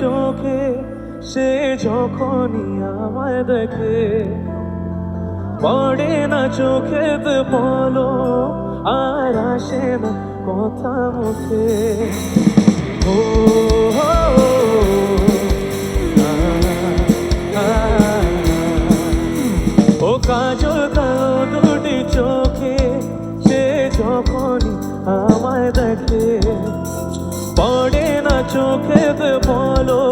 চোখে সে যখনই আমায় দেখে, পড়ে না চোখেতে বলো আর আসে না কথা মুখে। ও ও কাজল কালো দুটি চোখে সে যখনই আমায় দেখে, পড়ে না চোখেতে বলো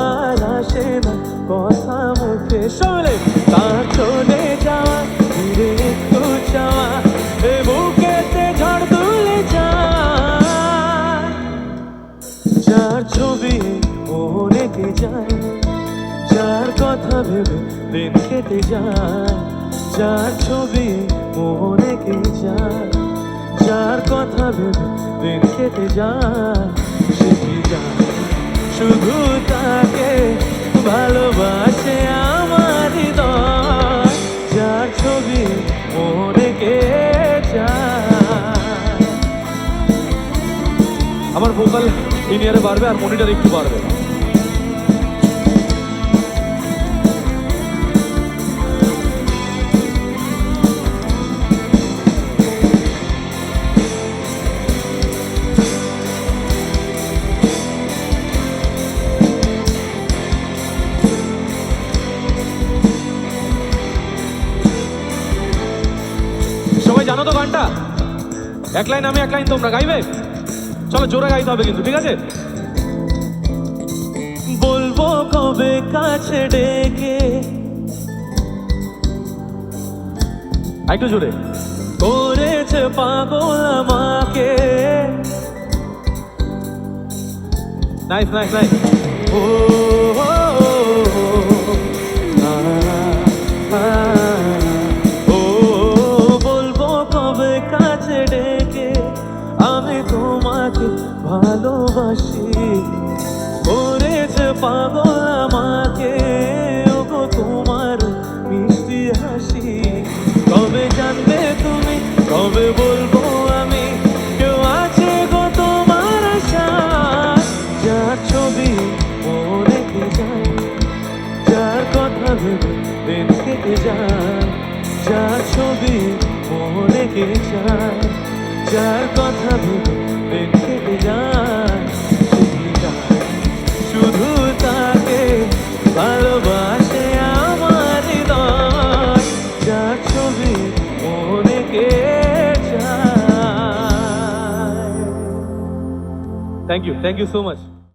আর আসে না কথা মুখে। শোলে তার চলে যাওয়া ফিরে একটু চাওয়া এ বুকেতে ঝড় তুলে যায়, যার ছবি মনে কে যায়, যার কথা ভেবে দিন কেটে যায়, যার ছবি মনে কে যায়, যার কথা ভেবে দিন কেটে যায়, সে কি যায় শুধু তাকে ভালোবাসে আমার হৃদয়, যার ছবি মনে কে যায়। আমার ভোকাল ইনিয়ারে বাড়বে আর মনিটর একটু বাড়বে। সবাই জানো তো গানটা? এক লাইন আমি এক লাইন তোমরা গাইবে? চলো জোরে গাইতে হবে কিন্তু, ঠিক আছে? বলবো কবে কাছে ডেকে, একটু জোরে। করেছে পাগল আমাকে, নাইস নাইস নাইস। ও আমি তোমাকে ভালোবাসি, করেছে পাগল আমাকে ওগো তোমার মিষ্টি হাসি। কবে জানবে তুমি, কবে বলবো আমি, কেউ আছে গো তোমার আশা, যার ছবি মনে কে যায়, যার কথা ভেবে দিন কেটে যায়, যার ছবি মনে কে যায়, যার কথা ভেবে দিন কেটে যায়, শুধু তাকে ভালোবাসে আমার হৃদয়, যার ছবি মনে কে যায়। Thank you so much.